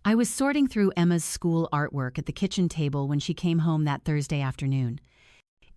I was sorting through Emma's school artwork at the kitchen table when she came home that Thursday afternoon.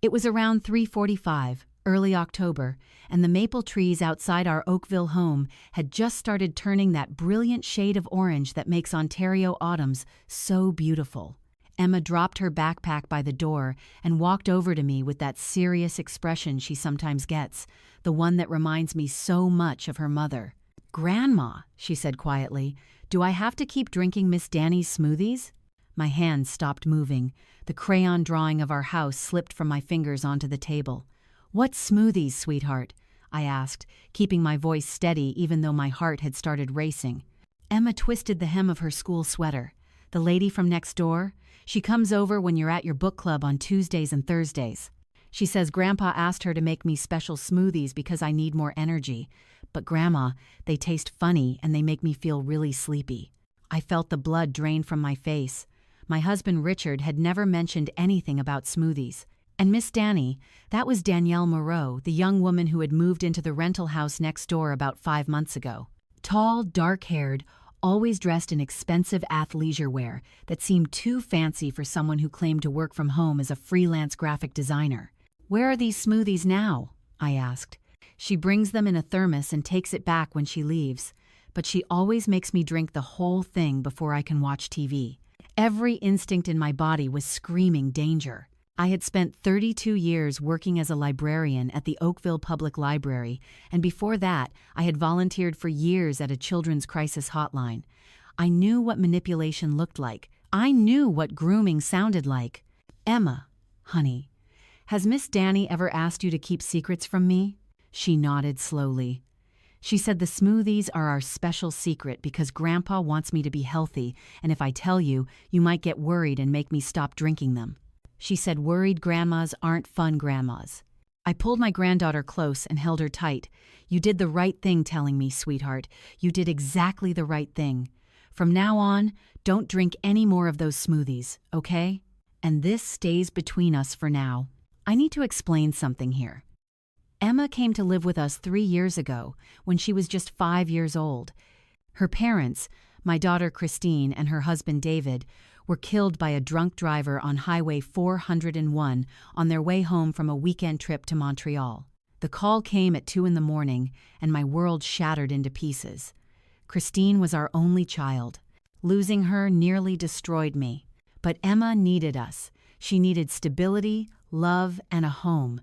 It was around 3:45, early October, and the maple trees outside our Oakville home had just started turning that brilliant shade of orange that makes Ontario autumns so beautiful. Emma dropped her backpack by the door and walked over to me with that serious expression she sometimes gets, the one that reminds me so much of her mother. "Grandma," she said quietly, "do I have to keep drinking Miss Danny's smoothies?" My hand stopped moving. The crayon drawing of our house slipped from my fingers onto the table. "What smoothies, sweetheart?" I asked, keeping my voice steady even though my heart had started racing. Emma twisted the hem of her school sweater. "The lady from next door? She comes over when you're at your book club on Tuesdays and Thursdays. She says Grandpa asked her to make me special smoothies because I need more energy. But Grandma, they taste funny and they make me feel really sleepy." I felt the blood drain from my face. My husband Richard had never mentioned anything about smoothies. And Miss Danny, that was Danielle Moreau, the young woman who had moved into the rental house next door about 5 months ago. Tall, dark-haired, always dressed in expensive athleisure wear that seemed too fancy for someone who claimed to work from home as a freelance graphic designer. "Where are these smoothies now?" I asked. "She brings them in a thermos and takes it back when she leaves, but she always makes me drink the whole thing before I can watch TV." Every instinct in my body was screaming danger. I had spent 32 years working as a librarian at the Oakville Public Library, and before that, I had volunteered for years at a children's crisis hotline. I knew what manipulation looked like. I knew what grooming sounded like. "Emma, honey, has Miss Danny ever asked you to keep secrets from me?" She nodded slowly. "She said the smoothies are our special secret because Grandpa wants me to be healthy, and if I tell you, you might get worried and make me stop drinking them." She said worried grandmas aren't fun grandmas. I pulled my granddaughter close and held her tight. "You did the right thing telling me, sweetheart. You did exactly the right thing. From now on, don't drink any more of those smoothies, okay? And this stays between us for now." I need to explain something here. Emma came to live with us 3 years ago, when she was just 5 years old. Her parents, my daughter Christine and her husband David, were killed by a drunk driver on Highway 401 on their way home from a weekend trip to Montreal. The call came at 2 in the morning, and my world shattered into pieces. Christine was our only child. Losing her nearly destroyed me. But Emma needed us. She needed stability, love, and a home.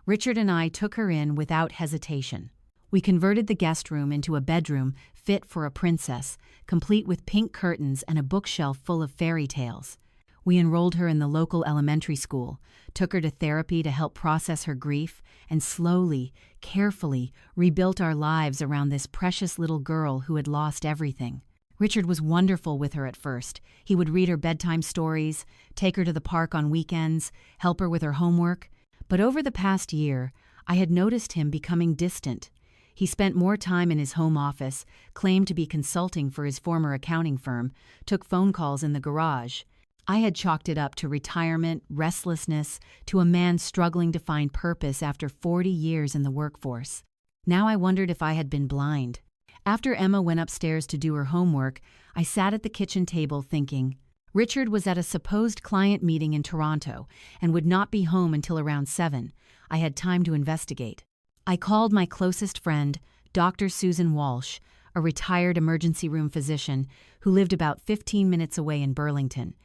Richard and I took her in without hesitation. We converted the guest room into a bedroom fit for a princess, complete with pink curtains and a bookshelf full of fairy tales. We enrolled her in the local elementary school, took her to therapy to help process her grief, and slowly, carefully rebuilt our lives around this precious little girl who had lost everything. Richard was wonderful with her at first. He would read her bedtime stories, take her to the park on weekends, help her with her homework. But over the past year, I had noticed him becoming distant. He spent more time in his home office, claimed to be consulting for his former accounting firm, took phone calls in the garage. I had chalked it up to retirement, restlessness, to a man struggling to find purpose after 40 years in the workforce. Now I wondered if I had been blind. After Emma went upstairs to do her homework, I sat at the kitchen table thinking. Richard was at a supposed client meeting in Toronto and would not be home until around 7. I had time to investigate. I called my closest friend, Dr. Susan Walsh, a retired emergency room physician who lived about 15 minutes away in Burlington.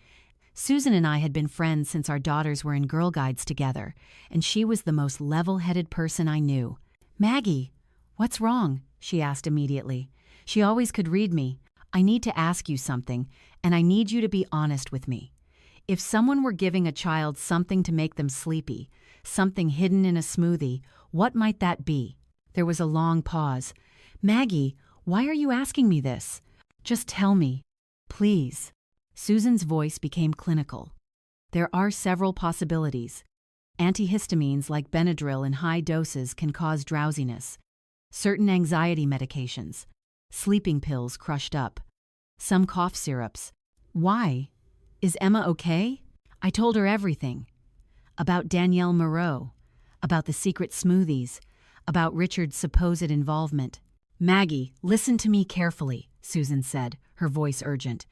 Susan and I had been friends since our daughters were in Girl Guides together, and she was the most level-headed person I knew. "Maggie, what's wrong?" she asked immediately. She always could read me. "I need to ask you something, and I need you to be honest with me. If someone were giving a child something to make them sleepy, something hidden in a smoothie, what might that be?" There was a long pause. "Maggie, why are you asking me this? Just tell me, please." Susan's voice became clinical. "There are several possibilities. Antihistamines like Benadryl in high doses can cause drowsiness. Certain anxiety medications. Sleeping pills crushed up. Some cough syrups. Why? Is Emma okay?" I told her everything. About Danielle Moreau. About the secret smoothies. About Richard's supposed involvement. "Maggie, listen to me carefully," Susan said, her voice urgent.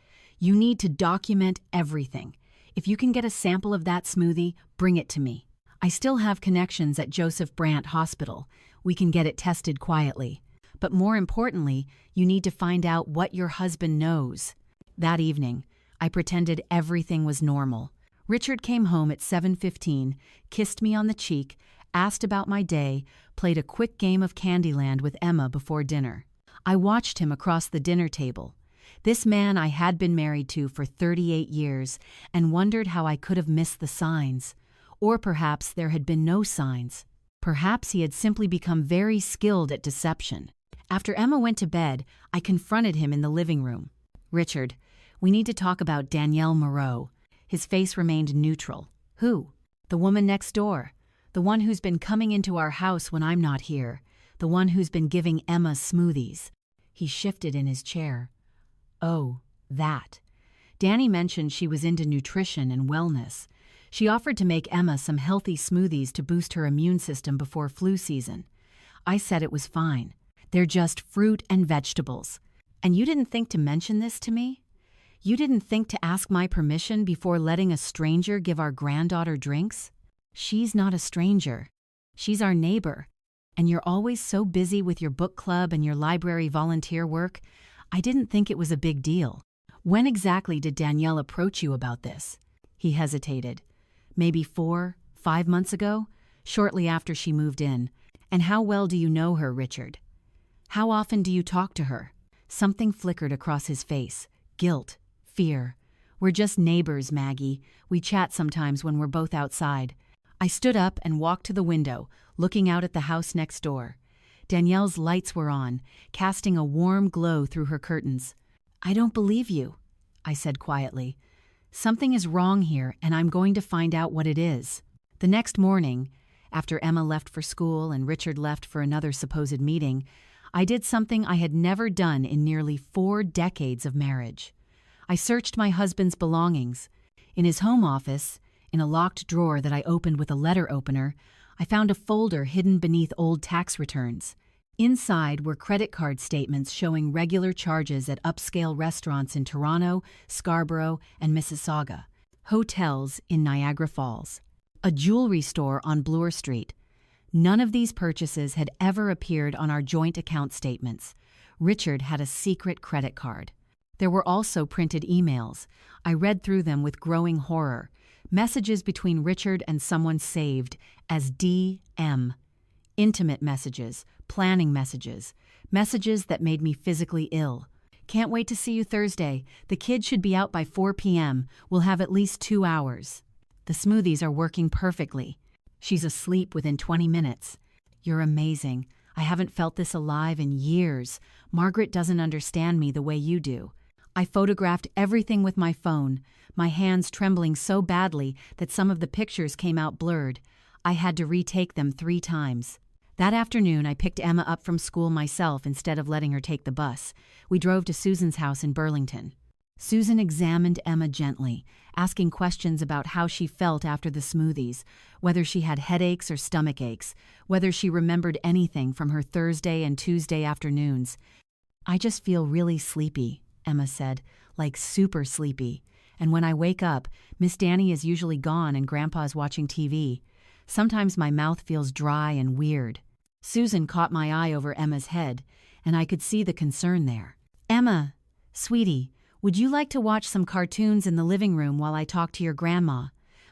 You need to document everything. If you can get a sample of that smoothie, bring it to me. I still have connections at Joseph Brant Hospital. We can get it tested quietly. But more importantly, you need to find out what your husband knows. That evening, I pretended everything was normal. Richard came home at 7:15, kissed me on the cheek, asked about my day, played a quick game of Candyland with Emma before dinner. I watched him across the dinner table. This man I had been married to for 38 years and wondered how I could have missed the signs. Or perhaps there had been no signs. Perhaps he had simply become very skilled at deception. After Emma went to bed, I confronted him in the living room. "Richard, we need to talk about Danielle Moreau." His face remained neutral. "Who?" "The woman next door. The one who's been coming into our house when I'm not here. The one who's been giving Emma smoothies." He shifted in his chair. "Oh, that." Danny mentioned she was into nutrition and wellness. She offered to make Emma some healthy smoothies to boost her immune system before flu season. I said it was fine. They're just fruit and vegetables. "And you didn't think to mention this to me? You didn't think to ask my permission before letting a stranger give our granddaughter drinks?" "She's not a stranger. She's our neighbor. And you're always so busy with your book club and your library volunteer work, I didn't think it was a big deal." "When exactly did Danielle approach you about this?" He hesitated. "Maybe 4-5 months ago, shortly after she moved in. And how well do you know her, Richard? How often do you talk to her?" Something flickered across his face. Guilt. Fear. "We're just neighbors, Maggie. We chat sometimes when we're both outside." I stood up and walked to the window, looking out at the house next door. Danielle's lights were on, casting a warm glow through her curtains. "I don't believe you," I said quietly. "Something is wrong here, and I'm going to find out what it is." The next morning, after Emma left for school and Richard left for another supposed meeting, I did something I had never done in nearly 4 decades of marriage. I searched my husband's belongings. In his home office, in a locked drawer that I opened with a letter opener, I found a folder hidden beneath old tax returns. Inside were credit card statements showing regular charges at upscale restaurants in Toronto, Scarborough, and Mississauga, hotels in Niagara Falls, a jewelry store on Bloor Street. None of these purchases had ever appeared on our joint account statements. Richard had a secret credit card. There were also printed emails. I read through them with growing horror. Messages between Richard and someone saved as DM. Intimate messages, planning messages, messages that made me physically ill. "Can't wait to see you Thursday. The kids should be out by 4 p.m. We'll have at least 2 hours. The smoothies are working perfectly. She's asleep within 20 minutes. You're amazing. I haven't felt this alive in years. Margaret doesn't understand me the way you do." I photographed everything with my phone, my hands trembling so badly that some of the pictures came out blurred. I had to retake them 3 times. That afternoon, I picked Emma up from school myself instead of letting her take the bus. We drove to Susan's house in Burlington. Susan examined Emma gently, asking questions about how she felt after the smoothies, whether she had headaches or stomach aches, whether she remembered anything from her Thursday and Tuesday afternoons. "I just feel really sleepy," Emma said, "like super sleepy. And when I wake up, Miss Danny is usually gone and Grandpa's watching TV. Sometimes my mouth feels dry and weird." Susan caught my eye over Emma's head, and I could see the concern there. "Emma, sweetie, would you like to watch some cartoons in the living room while I talk to your grandma?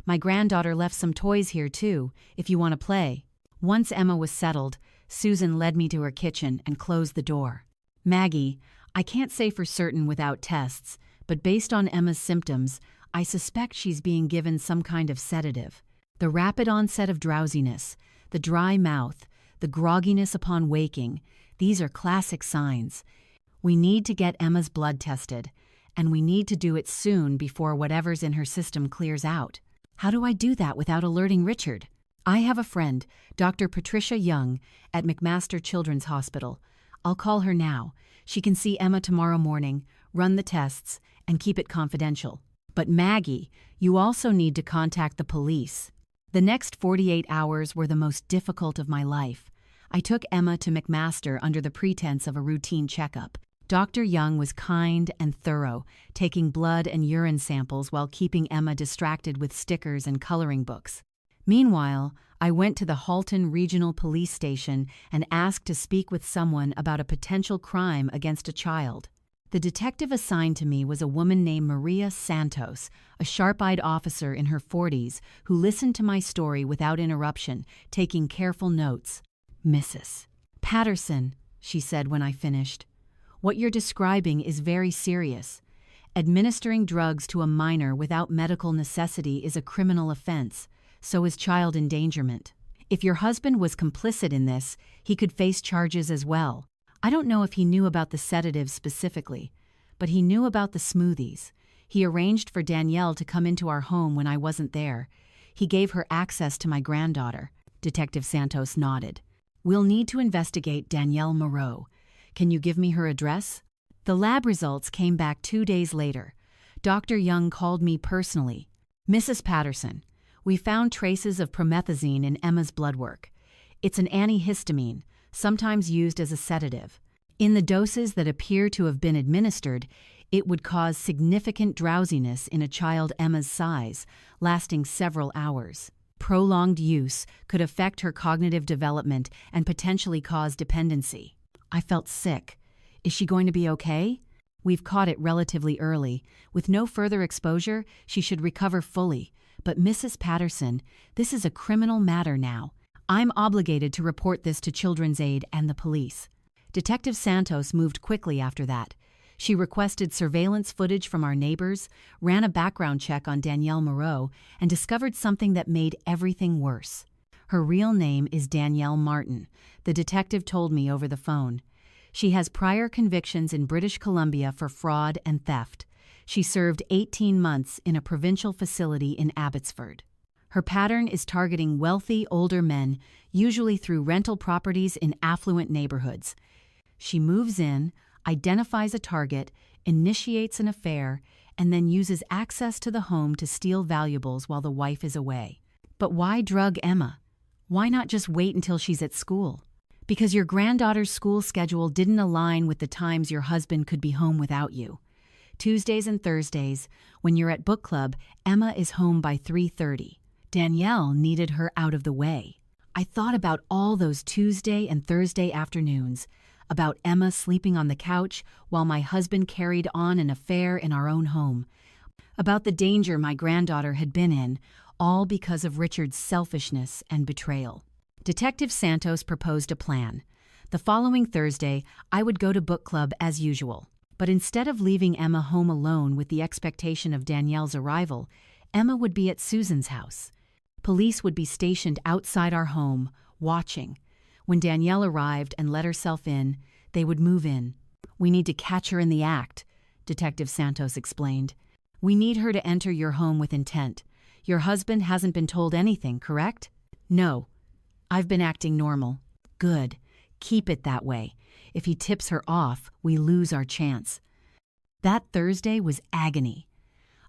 My granddaughter left some toys here too, if you want to play." Once Emma was settled, Susan led me to her kitchen and closed the door. "Maggie, I can't say for certain without tests, but based on Emma's symptoms, I suspect she's being given some kind of sedative. The rapid onset of drowsiness, the dry mouth, the grogginess upon waking, these are classic signs. We need to get Emma's blood tested, and we need to do it soon before whatever's in her system clears out." "How do I do that without alerting Richard?" "I have a friend, Dr. Patricia Young, at McMaster Children's Hospital. I'll call her now. She can see Emma tomorrow morning, run the tests, and keep it confidential. But Maggie, you also need to contact the police." The next 48 hours were the most difficult of my life. I took Emma to McMaster under the pretense of a routine checkup. Dr. Young was kind and thorough, taking blood and urine samples while keeping Emma distracted with stickers and coloring books. Meanwhile, I went to the Halton Regional Police Station and asked to speak with someone about a potential crime against a child. The detective assigned to me was a woman named Maria Santos, a sharp-eyed officer in her 40s who listened to my story without interruption, taking careful notes. "Mrs. Patterson," she said when I finished, "what you're describing is very serious. Administering drugs to a minor without medical necessity is a criminal offense. So is child endangerment. If your husband was complicit in this, he could face charges as well. I don't know if he knew about the sedatives specifically, but he knew about the smoothies. He arranged for Danielle to come into our home when I wasn't there. He gave her access to my granddaughter." Detective Santos nodded. "We'll need to investigate Danielle Moreau. Can you give me her address?" The lab results came back 2 days later. Dr. Young called me personally. "Mrs. Patterson, we found traces of promethazine in Emma's blood work. It's an antihistamine, sometimes used as a sedative. In the doses that appear to have been administered, it would cause significant drowsiness in a child Emma's size, lasting several hours. Prolonged use could affect her cognitive development and potentially cause dependency." I felt sick. Is she going to be okay? We've caught it relatively early. With no further exposure, she should recover fully. But Mrs. Patterson, this is a criminal matter now. I'm obligated to report this to Children's Aid and the police. Detective Santos moved quickly after that. She requested surveillance footage from our neighbors, ran a background check on Danielle Moreau, and discovered something that made everything worse. Her real name is Danielle Martin, the detective told me over the phone. She has prior convictions in British Columbia for fraud and theft. She served 18 months in a provincial facility in Abbotsford. Her pattern is targeting wealthy older men, usually through rental properties in affluent neighborhoods. She moves in, identifies a target, initiates an affair, and then uses access to the home to steal valuables while the wife is away. But why drug Emma? Why not just wait until she's at school? Because your granddaughter's school schedule didn't align with the times your husband could be home without you. Tuesdays and Thursdays, when you're at book club, Emma is home by 3:30. Danielle needed her out of the way. I thought about all those Tuesday and Thursday afternoons, about Emma sleeping on the couch while my husband carried on an affair in our own home, about the danger my granddaughter had been in, all because of Richard's selfishness and betrayal. Detective Santos proposed a plan. The following Thursday, I would go to book club as usual. But instead of leaving Emma home alone with the expectation of Danielle's arrival, Emma would be at Susan's house. Police would be stationed outside our home, watching. When Danielle arrived and let herself in, they would move in. "We need to catch her in the act," Detective Santos explained. "We need her to enter your home with intent. Your husband hasn't been told anything, correct?" "No. I've been acting normal." "Good. Keep it that way. If he tips her off, we lose our chance." That Thursday was agony.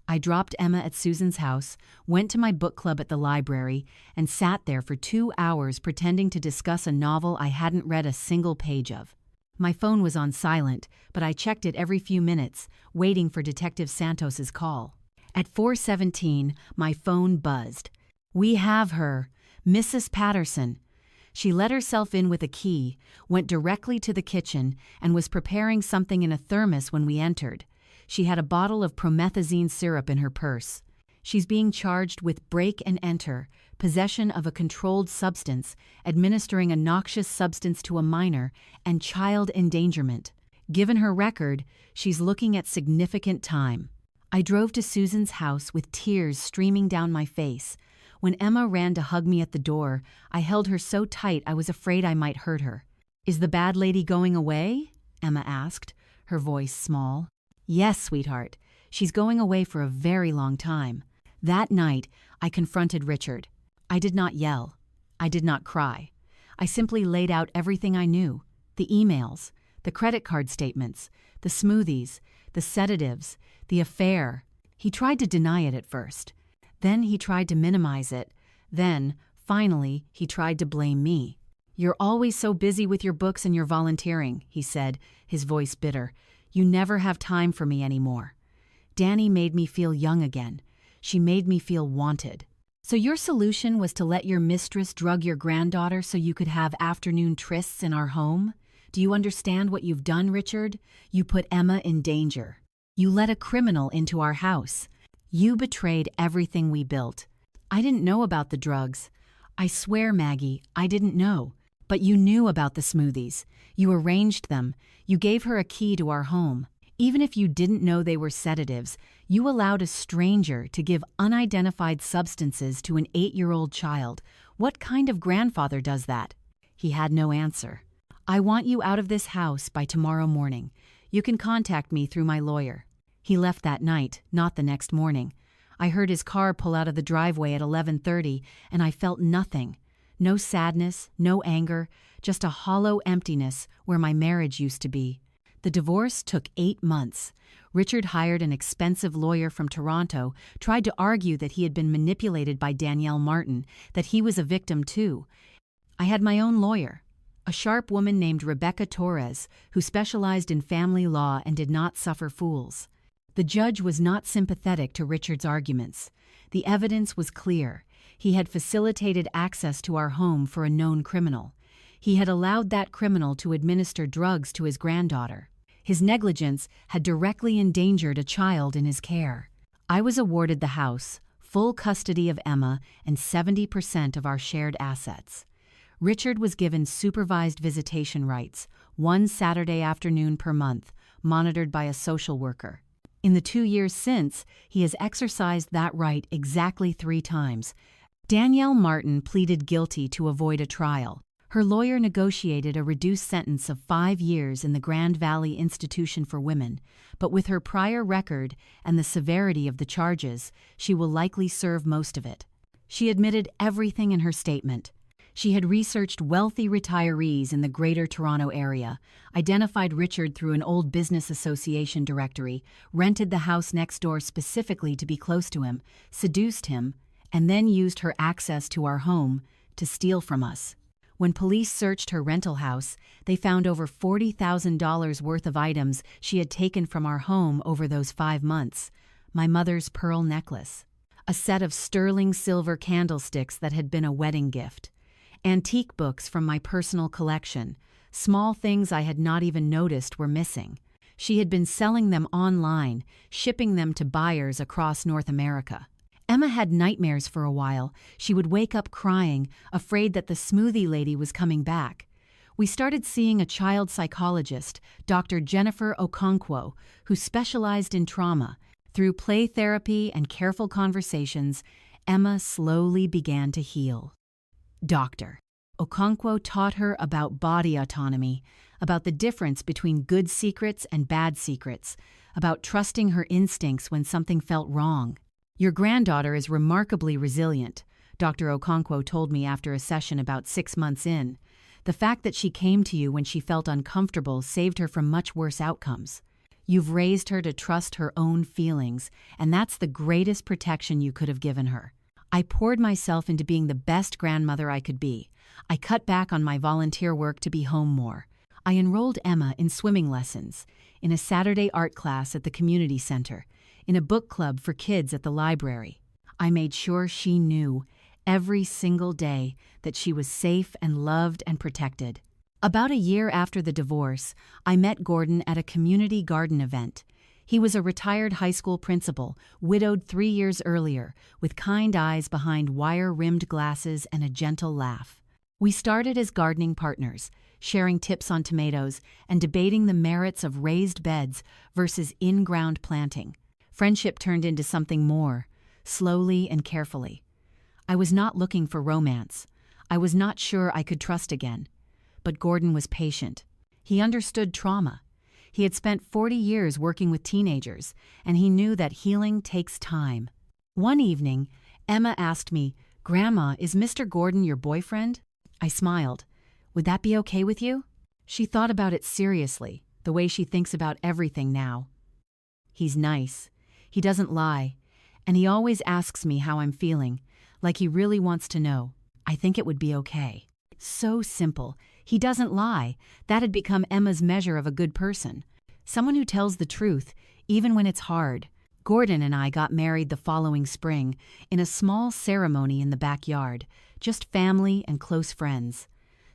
I dropped Emma at Susan's house, went to my book club at the library, and sat there for 2 hours pretending to discuss a novel I hadn't read a single page of. My phone was on silent, but I checked it every few minutes, waiting for Detective Santos's call. At 4:17, my phone buzzed. "We have her, Mrs. Patterson." She let herself in with a key, went directly to the kitchen, and was preparing something in a thermos when we entered. She had a bottle of promethazine syrup in her purse. She's being charged with break and enter, possession of a controlled substance, administering a noxious substance to a minor, and child endangerment. Given her record, she's looking at significant time. I drove to Susan's house with tears streaming down my face. When Emma ran to hug me at the door, I held her so tight I was afraid I might hurt her. "Is the bad lady going away?" Emma asked, her voice small. "Yes, sweetheart. She's going away for a very long time." That night, I confronted Richard. I did not yell. I did not cry. I simply laid out everything I knew. The emails, the credit card statements, the smoothies, the sedatives, the affair. He tried to deny it at first. Then he tried to minimize it. Then, finally, he tried to blame me. "You're always so busy with your books and your volunteering," he said, his voice bitter. You never have time for me anymore. Danny made me feel young again. She made me feel wanted. So your solution was to let your mistress drug your granddaughter so you could have afternoon trysts in our home? Do you understand what you've done, Richard? You put Emma in danger. You let a criminal into our house. You betrayed everything we built. I didn't know about the drugs. I swear, Maggie, I didn't know. But you knew about the smoothies. You arranged them. You gave her a key to our home. Even if you didn't know they were sedatives, you allowed a stranger to give unidentified substances to an 8-year-old child. What kind of grandfather does that? He had no answer. I want you out of this house by tomorrow morning. You can contact me through my lawyer. He left that night, not the next morning. I heard his car pull out of the driveway at 11:30, and I felt nothing. No sadness, no anger, just a hollow emptiness where my marriage used to be. The divorce took 8 months. Richard hired an expensive lawyer from Toronto, tried to argue that he had been manipulated by Danielle Martin, that he was a victim too. I had my own lawyer, a sharp woman named Rebecca Torres, who specialized in family law and did not suffer fools. The judge was not sympathetic to Richard's arguments. The evidence was clear. He had facilitated access to our home for a known criminal. He had allowed that criminal to administer drugs to his granddaughter. His negligence had directly endangered a child in his care. I was awarded the house, full custody of Emma, and 70% of our shared assets. Richard was given supervised visitation rights, 1 Saturday afternoon per month, monitored by a social worker. In the 2 years since, he has exercised that right exactly 3 times. Danielle Martin pleaded guilty to avoid a trial. Her lawyer negotiated a reduced sentence of 5 years in the Grand Valley Institution for Women, but with her prior record and the severity of the charges, she will likely serve most of it. She admitted everything in her statement. She had researched wealthy retirees in the Greater Toronto Area, identified Richard through an old business association directory, rented the house next door specifically to be close to him, seduced him, and then used her access to our home to steal from us. When police searched her rental house, they found over $40,000 worth of items she had taken from our home over those 5 months. My mother's pearl necklace, a set of sterling silver candlesticks that had been a wedding gift, antique books from my personal collection. Small things I had not even noticed were missing. She had been selling them online, shipping them to buyers across North America. Emma had nightmares for a while. She would wake up crying, afraid that the smoothie lady was coming back. We started seeing a child psychologist, Dr. Jennifer Okonkwo, who specialized in trauma. Through play therapy and careful conversations, Emma slowly began to heal. Dr. Okonkwo taught her about body autonomy, about the difference between good secrets and bad secrets, about trusting her instincts when something felt wrong. Your granddaughter is remarkably resilient, Dr. Okonkwo told me after a session about 6 months in. The fact that she came to you when she felt uncomfortable saved her from much worse outcomes. You've raised her to trust her own feelings, and that's the greatest protection you could have given her. I poured myself into being the best grandmother I could be. I cut back on my volunteer work to be home more. I enrolled Emma in swimming lessons, in a Saturday art class at the community center, in a book club for kids at the library. I made sure she knew, every single day, that she was safe and loved and protected. About a year after the divorce, I met Gordon at a community garden event. He was a retired high school principal, widowed 3 years earlier, with kind eyes behind wire-rimmed glasses and a gentle laugh. We started as gardening partners, sharing tips on tomatoes and debating the merits of raised beds versus in-ground planting. Friendship turned into something more, slowly and carefully. I was not looking for romance. I was not sure I could trust again. But Gordon was patient. He understood trauma. He had spent 40 years working with teenagers, and he knew that healing takes time. One evening, Emma asked me, "Grandma, is Mr. Gordon your boyfriend?" I smiled. "Would that be okay with you?" She thought about it seriously, the way she thinks about everything now. "He's nice. He doesn't lie, and he always asks me how I'm feeling, like he really wants to know. I think it would be okay." So simple. He doesn't lie. That had become Emma's measure of a good person. someone who tells the truth, even when it's hard. Gordon and I got married the following spring in a small ceremony in the backyard, just family and close friends.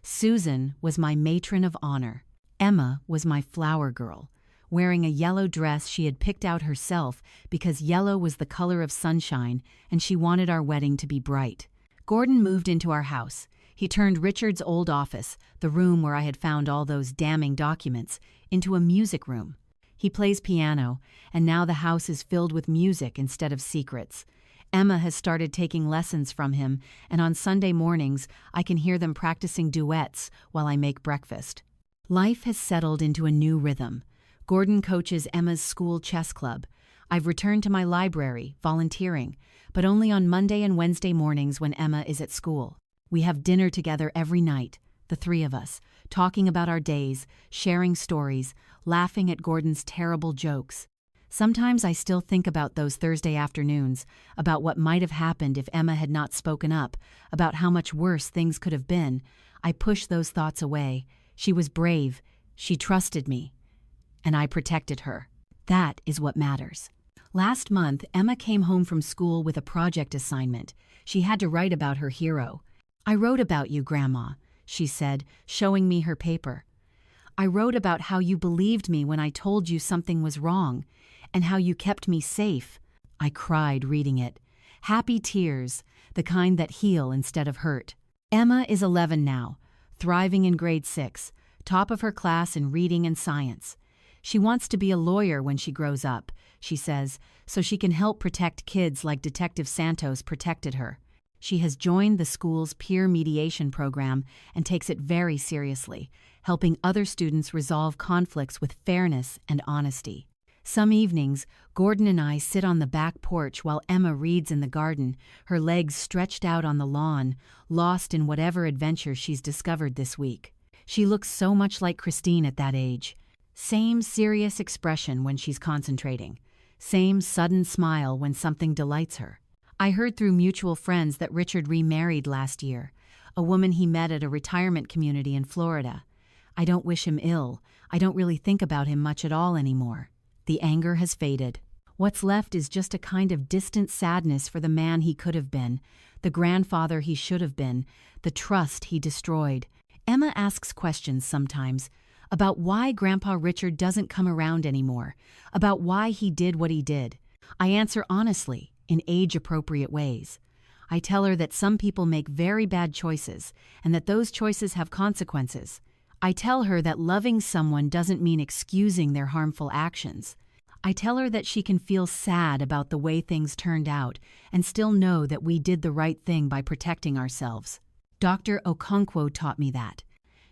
Susan was my matron of honor. Emma was my flower girl, wearing a yellow dress she had picked out herself because yellow was the color of sunshine and she wanted our wedding to be bright. Gordon moved into our house. He turned Richard's old office, the room where I had found all those damning documents, into a music room. He plays piano, and now the house is filled with music instead of secrets. Emma has started taking lessons from him, and on Sunday mornings I can hear them practicing duets while I make breakfast. Life has settled into a new rhythm. Gordon coaches Emma's school chess club. I've returned to my library, volunteering, but only on Monday and Wednesday mornings when Emma is at school. We have dinner together every night, the three of us, talking about our days, sharing stories, laughing at Gordon's terrible jokes. Sometimes I still think about those Thursday afternoons, about what might have happened if Emma had not spoken up, about how much worse things could have been. I push those thoughts away. She was brave, she trusted me, and I protected her. That is what matters. Last month, Emma came home from school with a project assignment. She had to write about her hero. "I wrote about you, Grandma," she said, showing me her paper. "I wrote about how you believed me when I told you something was wrong, and how you kept me safe." I cried reading it. Happy tears, the kind that heal instead of hurt. Emma is 11 now, thriving in grade 6, top of her class in reading and science. She wants to be a lawyer when she grows up, she says, so she can help protect kids like Detective Santos protected her. She has joined the school's peer mediation program and takes it very seriously, helping other students resolve conflicts with fairness and honesty. Some evenings, Gordon and I sit on the back porch while Emma reads in the garden, her legs stretched out on the lawn, lost in whatever adventure she's discovered this week. She looks so much like Christine at that age. Same serious expression when she's concentrating. Same sudden smile when something delights her. I heard through mutual friends that Richard remarried last year, a woman he met at a retirement community in Florida. I don't wish him ill. I don't really think about him much at all anymore. The anger has faded. What's left is just a kind of distant sadness for the man he could have been, the grandfather he should have been, the trust he destroyed. Emma asks questions sometimes about why Grandpa Richard doesn't come around anymore, about why he did what he did. I answer honestly, in age-appropriate ways. I tell her that some people make very bad choices, and that those choices have consequences. I tell her that loving someone doesn't mean excusing their harmful actions. I tell her that she can feel sad about the way things turned out and still know that we did the right thing by protecting ourselves. Dr. Okonkwo taught me that.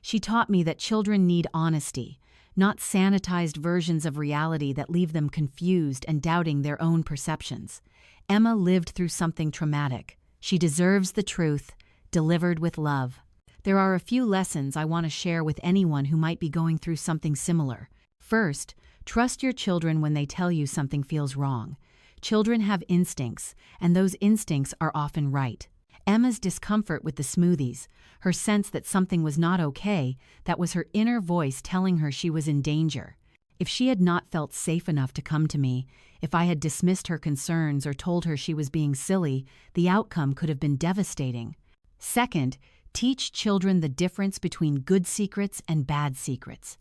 She taught me that children need honesty, not sanitized versions of reality that leave them confused and doubting their own perceptions. Emma lived through something traumatic. She deserves the truth, delivered with love. There are a few lessons I want to share with anyone who might be going through something similar. First, trust your children when they tell you something feels wrong. Children have instincts, and those instincts are often right. Emma's discomfort with the smoothies, her sense that something was not okay, that was her inner voice telling her she was in danger. If she had not felt safe enough to come to me, if I had dismissed her concerns or told her she was being silly, the outcome could have been devastating. Second, teach children the difference between good secrets and bad secrets.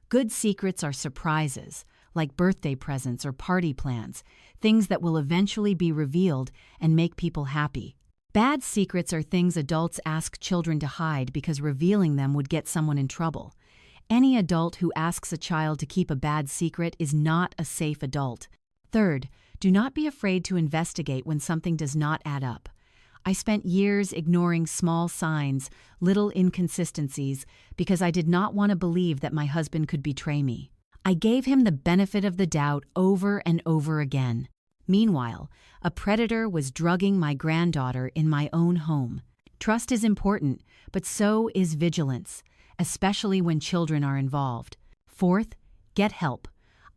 Good secrets are surprises, like birthday presents or party plans, things that will eventually be revealed and make people happy. Bad secrets are things adults ask children to hide because revealing them would get someone in trouble. Any adult who asks a child to keep a bad secret is not a safe adult. Third, do not be afraid to investigate when something does not add up. I spent years ignoring small signs, little inconsistencies, because I did not want to believe that my husband could betray me. I gave him the benefit of the doubt over and over again. Meanwhile, a predator was drugging my granddaughter in my own home. Trust is important, but so is vigilance, especially when children are involved. Fourth, get help.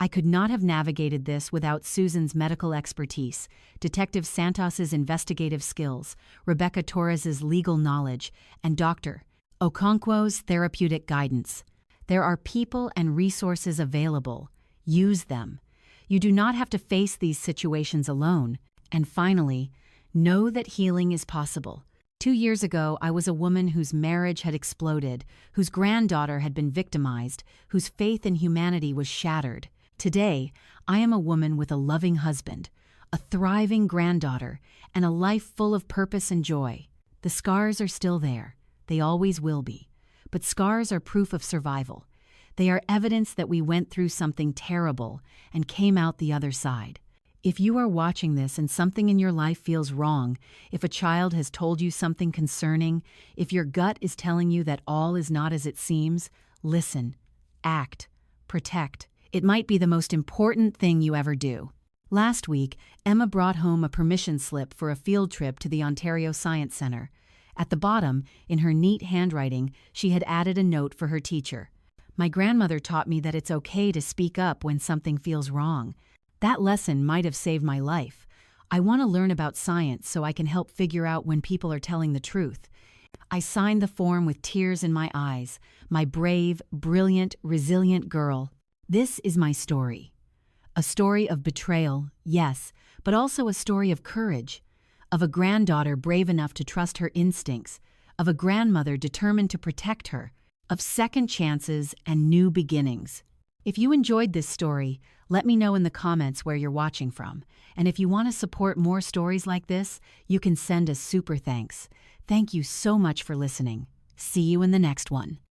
I could not have navigated this without Susan's medical expertise, Detective Santos's investigative skills, Rebecca Torres's legal knowledge, and Dr. Okonkwo's therapeutic guidance. There are people and resources available. Use them. You do not have to face these situations alone. And finally, know that healing is possible. 2 years ago, I was a woman whose marriage had exploded, whose granddaughter had been victimized, whose faith in humanity was shattered. Today, I am a woman with a loving husband, a thriving granddaughter, and a life full of purpose and joy. The scars are still there. They always will be. But scars are proof of survival. They are evidence that we went through something terrible and came out the other side. If you are watching this and something in your life feels wrong, if a child has told you something concerning, if your gut is telling you that all is not as it seems, listen, act, protect. It might be the most important thing you ever do. Last week, Emma brought home a permission slip for a field trip to the Ontario Science Centre. At the bottom, in her neat handwriting, she had added a note for her teacher. My grandmother taught me that it's okay to speak up when something feels wrong. That lesson might have saved my life. I want to learn about science so I can help figure out when people are telling the truth. I signed the form with tears in my eyes. My brave, brilliant, resilient girl. This is my story. A story of betrayal, yes, but also a story of courage. Of a granddaughter brave enough to trust her instincts. Of a grandmother determined to protect her. Of second chances and new beginnings. If you enjoyed this story, let me know in the comments where you're watching from. And if you want to support more stories like this, you can send a super thanks. Thank you so much for listening. See you in the next one.